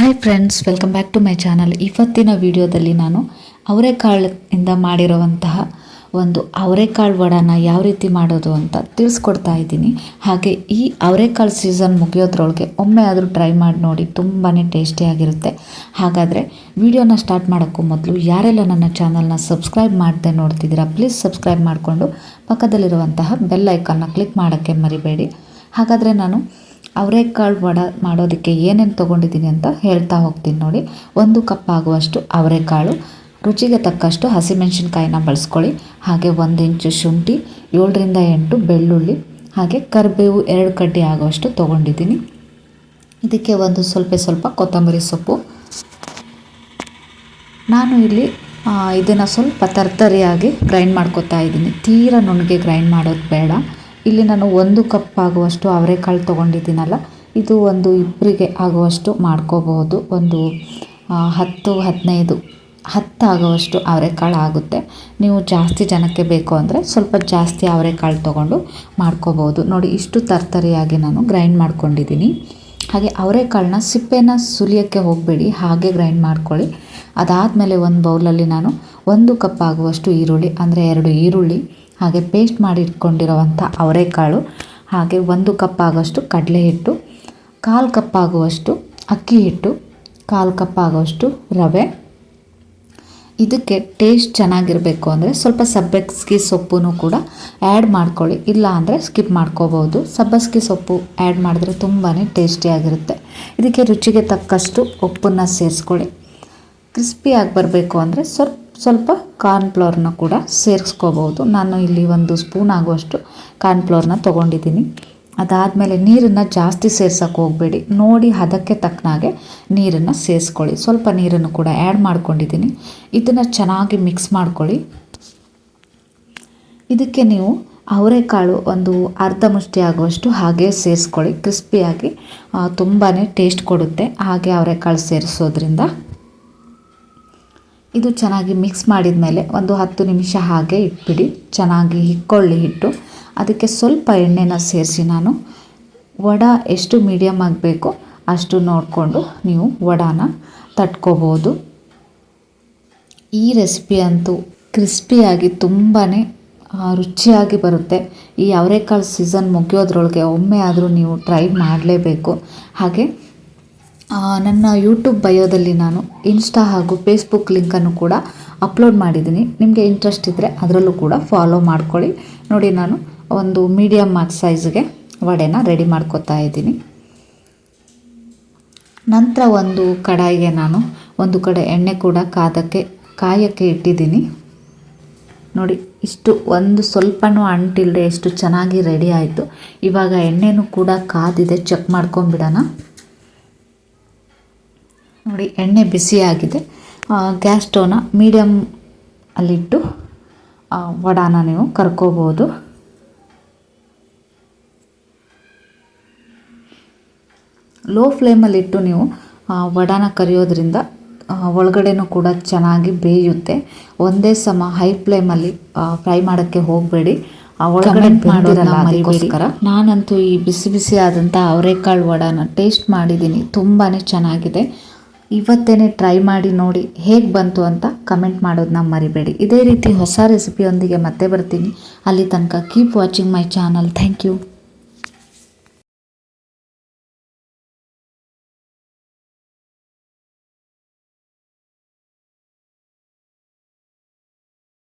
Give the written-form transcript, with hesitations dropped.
Hi friends, welcome back to my channel. ಇವತ್ತಿನ ವಿಡಿಯೋದಲ್ಲಿ ನಾನು ಅವರೆಕಾಳಿಂದ ಮಾಡಿರುವಂತಹ ಒಂದು ಅವರೆಕಾಳು ವಡಾನ ಯಾವ ರೀತಿ ಮಾಡೋದು ಅಂತ ತಿಳಿಸ್ಕೊಡ್ತಾ ಇದ್ದೀನಿ. ಹಾಗೆ ಈ ಅವರೆಕಾಳು ಸೀಸನ್ ಮುಗಿಯೋದ್ರೊಳಗೆ ಒಮ್ಮೆ ಆದರೂ ಟ್ರೈ ಮಾಡಿ ನೋಡಿ, ತುಂಬಾ ಟೇಸ್ಟಿಯಾಗಿರುತ್ತೆ. ಹಾಗಾದರೆ ವಿಡಿಯೋನ ಸ್ಟಾರ್ಟ್ ಮಾಡೋಕ್ಕೂ ಮೊದಲು ಯಾರೆಲ್ಲ ನನ್ನ ಚಾನಲ್ನ ಸಬ್ಸ್ಕ್ರೈಬ್ ಮಾಡದೆ ನೋಡ್ತಿದ್ದೀರಾ, ಪ್ಲೀಸ್ ಸಬ್ಸ್ಕ್ರೈಬ್ ಮಾಡಿಕೊಂಡು ಪಕ್ಕದಲ್ಲಿರುವಂತಹ ಬೆಲ್ ಐಕಾನ್ನ ಕ್ಲಿಕ್ ಮಾಡೋಕ್ಕೆ ಮರಿಬೇಡಿ. ಹಾಗಾದರೆ ನಾನು ಅವರೆಕಾಳು ವಡೆ ಮಾಡೋದಕ್ಕೆ ಏನೇನು ತೊಗೊಂಡಿದ್ದೀನಿ ಅಂತ ಹೇಳ್ತಾ ಹೋಗ್ತೀನಿ ನೋಡಿ. 1 ಕಪ್ ಆಗುವಷ್ಟು ಅವರೆಕಾಳು, ರುಚಿಗೆ ತಕ್ಕಷ್ಟು ಹಸಿಮೆಣಸಿನ್ಕಾಯಿನ ಬಳಸ್ಕೊಳ್ಳಿ. ಹಾಗೆ 1 ಇಂಚು ಶುಂಠಿ, 7ರಿಂದ 8 ಬೆಳ್ಳುಳ್ಳಿ, ಹಾಗೆ ಕರಿಬೇವು 2 ಕಡ್ಡಿ ಆಗುವಷ್ಟು ತೊಗೊಂಡಿದ್ದೀನಿ. ಇದಕ್ಕೆ ಸ್ವಲ್ಪ ಕೊತ್ತಂಬರಿ ಸೊಪ್ಪು. ನಾನು ಇಲ್ಲಿ ಇದನ್ನು ಸ್ವಲ್ಪ ತರ್ತರಿಯಾಗಿ ಗ್ರೈಂಡ್ ಮಾಡ್ಕೊತಾ ಇದ್ದೀನಿ. ತೀರಾ ನುಣ್ಣಗೆ ಗ್ರೈಂಡ್ ಮಾಡೋದು ಬೇಡ. ಇಲ್ಲಿ ನಾನು 1 ಕಪ್ ಆಗುವಷ್ಟು ಅವರೆಕಾಳು ತೊಗೊಂಡಿದ್ದೀನಲ್ಲ, ಇದು ಒಂದು ಇಬ್ಬರಿಗೆ ಆಗುವಷ್ಟು ಮಾಡ್ಕೋಬಹುದು. ಒಂದು 10 ಆಗುವಷ್ಟು ಅವರೆಕಾಳು ಆಗುತ್ತೆ. ನೀವು ಜಾಸ್ತಿ ಜನಕ್ಕೆ ಬೇಕು ಅಂದರೆ ಸ್ವಲ್ಪ ಜಾಸ್ತಿ ಅವರೆಕಾಳು ತೊಗೊಂಡು ಮಾಡ್ಕೋಬೋದು. ನೋಡಿ, ಇಷ್ಟು ತರ್ತರಿಯಾಗಿ ನಾನು ಗ್ರೈಂಡ್ ಮಾಡ್ಕೊಂಡಿದ್ದೀನಿ. ಹಾಗೆ ಅವರೆಕಾಳನ್ನ ಸಿಪ್ಪೆನ ಸುಲಿಯೋಕ್ಕೆ ಹೋಗಬೇಡಿ, ಹಾಗೆ ಗ್ರೈಂಡ್ ಮಾಡ್ಕೊಳ್ಳಿ. ಅದಾದಮೇಲೆ ಒಂದು ಬೌಲಲ್ಲಿ ನಾನು 1 ಕಪ್ ಆಗುವಷ್ಟು ಈರುಳ್ಳಿ, ಅಂದರೆ 2 ಈರುಳ್ಳಿ, ಹಾಗೆ ಪೇಸ್ಟ್ ಮಾಡಿ ಇಟ್ಕೊಂಡಿರೋವಂಥ ಅವರೆಕಾಳು, ಹಾಗೆ 1 ಕಪ್ ಆಗೋಷ್ಟು ಕಡಲೆ ಹಿಟ್ಟು, 1/4 ಕಪ್ ಆಗುವಷ್ಟು ಅಕ್ಕಿ ಹಿಟ್ಟು, 1/4 ಕಪ್ ಆಗುವಷ್ಟು ರವೆ. ಇದಕ್ಕೆ ಟೇಸ್ಟ್ ಚೆನ್ನಾಗಿರಬೇಕು ಅಂದರೆ ಸ್ವಲ್ಪ ಸಬ್ಬಸಿಗೆ ಸೊಪ್ಪು ಕೂಡ ಆ್ಯಡ್ ಮಾಡ್ಕೊಳ್ಳಿ, ಇಲ್ಲ ಅಂದರೆ ಸ್ಕಿಪ್ ಮಾಡ್ಕೋಬೋದು. ಸಬ್ಬಸಿಗೆ ಸೊಪ್ಪು ಆ್ಯಡ್ ಮಾಡಿದ್ರೆ ತುಂಬಾ ಟೇಸ್ಟಿಯಾಗಿರುತ್ತೆ. ಇದಕ್ಕೆ ರುಚಿಗೆ ತಕ್ಕಷ್ಟು ಉಪ್ಪನ್ನು ಸೇರಿಸ್ಕೊಳ್ಳಿ. ಕ್ರಿಸ್ಪಿಯಾಗಿ ಬರಬೇಕು ಅಂದರೆ ಸ್ವಲ್ಪ ಕಾರ್ನ್ಫ್ಲೋರ್ನ ಕೂಡ ಸೇರಿಸ್ಕೋಬೋದು. ನಾನು ಇಲ್ಲಿ 1 ಸ್ಪೂನ್ ಆಗುವಷ್ಟು ಕಾರ್ನ್ಫ್ಲೋರ್ನ ತೊಗೊಂಡಿದ್ದೀನಿ. ಅದಾದಮೇಲೆ ನೀರನ್ನು ಜಾಸ್ತಿ ಸೇರ್ಸೋಕ್ಕೆ ಹೋಗಬೇಡಿ, ನೋಡಿ ಹದಕ್ಕೆ ತಕ್ಕನಾಗೆ ನೀರನ್ನು ಸೇರಿಸ್ಕೊಳ್ಳಿ. ಸ್ವಲ್ಪ ನೀರನ್ನು ಕೂಡ ಆ್ಯಡ್ ಮಾಡ್ಕೊಂಡಿದ್ದೀನಿ. ಇದನ್ನು ಚೆನ್ನಾಗಿ ಮಿಕ್ಸ್ ಮಾಡ್ಕೊಳ್ಳಿ. ಇದಕ್ಕೆ ನೀವು ಅವರೆಕಾಳು ಒಂದು ಅರ್ಧ ಮುಷ್ಟಿ ಆಗುವಷ್ಟು ಹಾಗೆ ಸೇರಿಸ್ಕೊಳ್ಳಿ. ಕ್ರಿಸ್ಪಿಯಾಗಿ ತುಂಬಾ ಟೇಸ್ಟ್ ಕೊಡುತ್ತೆ ಹಾಗೆ ಅವರೆಕಾಳು ಸೇರಿಸೋದ್ರಿಂದ. ಇದು ಚೆನ್ನಾಗಿ ಮಿಕ್ಸ್ ಮಾಡಿದ ಮೇಲೆ ಒಂದು 10 ನಿಮಿಷ ಹಾಗೆ ಇಟ್ಬಿಡಿ. ಚೆನ್ನಾಗಿ ಹಿಕ್ಕೊಳ್ಳಿ ಹಿಟ್ಟು. ಅದಕ್ಕೆ ಸ್ವಲ್ಪ ಎಣ್ಣೆನ ಸೇರಿಸಿ ನಾನು ವಡೆ ಎಷ್ಟು ಮೀಡಿಯಮ್ ಆಗಬೇಕು ಅಷ್ಟು ನೋಡಿಕೊಂಡು ನೀವು ವಡಾನ ತಟ್ಕೋಬೋದು. ಈ ರೆಸಿಪಿ ಅಂತೂ ಕ್ರಿಸ್ಪಿಯಾಗಿ ತುಂಬಾ ರುಚಿಯಾಗಿ ಬರುತ್ತೆ. ಈ ಅವರೆಕಾಳು ಸೀಸನ್ ಮುಗಿಯೋದ್ರೊಳಗೆ ಒಮ್ಮೆ ಆದರೂ ನೀವು ಟ್ರೈ ಮಾಡಲೇಬೇಕು. ಹಾಗೆ ನನ್ನ ಯೂಟ್ಯೂಬ್ ಬಯೋದಲ್ಲಿ ನಾನು ಇನ್ಸ್ಟಾ ಹಾಗೂ ಫೇಸ್ಬುಕ್ ಲಿಂಕನ್ನು ಕೂಡ ಅಪ್ಲೋಡ್ ಮಾಡಿದ್ದೀನಿ. ನಿಮಗೆ ಇಂಟ್ರೆಸ್ಟ್ ಇದ್ದರೆ ಅದರಲ್ಲೂ ಕೂಡ ಫಾಲೋ ಮಾಡ್ಕೊಳ್ಳಿ. ನೋಡಿ, ನಾನು ಒಂದು ಮೀಡಿಯಮ್ ಸೈಜ್ಗೆ ವಡೆನ ರೆಡಿ ಮಾಡ್ಕೊತಾ ಇದ್ದೀನಿ. ನಂತರ ಒಂದು ಕಡಾಯಿಗೆ ನಾನು ಒಂದು ಕಡೆ ಎಣ್ಣೆ ಕೂಡ ಕಾಯಕ್ಕೆ ಇಟ್ಟಿದ್ದೀನಿ. ನೋಡಿ, ಇಷ್ಟು ಒಂದು ಸ್ವಲ್ಪನೂ ಅಂಟಿಲ್ಲದೆ ಎಷ್ಟು ಚೆನ್ನಾಗಿ ರೆಡಿ ಆಯಿತು. ಇವಾಗ ಎಣ್ಣೆನೂ ಕೂಡ ಕಾದಿದೆ, ಚೆಕ್ ಮಾಡ್ಕೊಂಬಿಡೋಣ. ನೋಡಿ, ಎಣ್ಣೆ ಬಿಸಿಯಾಗಿದೆ. ಗ್ಯಾಸ್ ಸ್ಟವ್ನ ಮೀಡಿಯಮ್ ಅಲ್ಲಿಟ್ಟು ವಡಾನ ನೀವು ಕರ್ಕೋಬೋದು. ಲೋ ಫ್ಲೇಮಲ್ಲಿಟ್ಟು ನೀವು ವಡಾನ ಕರಿಯೋದ್ರಿಂದ ಒಳಗಡೆನೂ ಕೂಡ ಚೆನ್ನಾಗಿ ಬೇಯುತ್ತೆ. ಒಂದೇ ಸಮ ಹೈ ಫ್ಲೇಮಲ್ಲಿ ಫ್ರೈ ಮಾಡೋಕ್ಕೆ ಹೋಗಬೇಡಿ, ಒಳಗಡೆ ಮಾಡೋದನ್ನ ಮರಿಬೇಡಿಗೋಸ್ಕರ. ನಾನಂತೂ ಈ ಬಿಸಿ ಆದಂಥ ಅವರೆಕಾಳು ವಡಾನ ಟೇಸ್ಟ್ ಮಾಡಿದ್ದೀನಿ, ತುಂಬಾ ಚೆನ್ನಾಗಿದೆ. ಇವತ್ತೇ ಟ್ರೈ ಮಾಡಿ ನೋಡಿ, ಹೇಗೆ ಬಂತು ಅಂತ ಕಮೆಂಟ್ ಮಾಡೋದನ್ನ ಮರಿಬೇಡಿ. ಇದೇ ರೀತಿ ಹೊಸ ರೆಸಿಪಿಯೊಂದಿಗೆ ಮತ್ತೆ ಬರ್ತೀನಿ. ಅಲ್ಲಿ ತನಕ keep watching my channel. Thank you.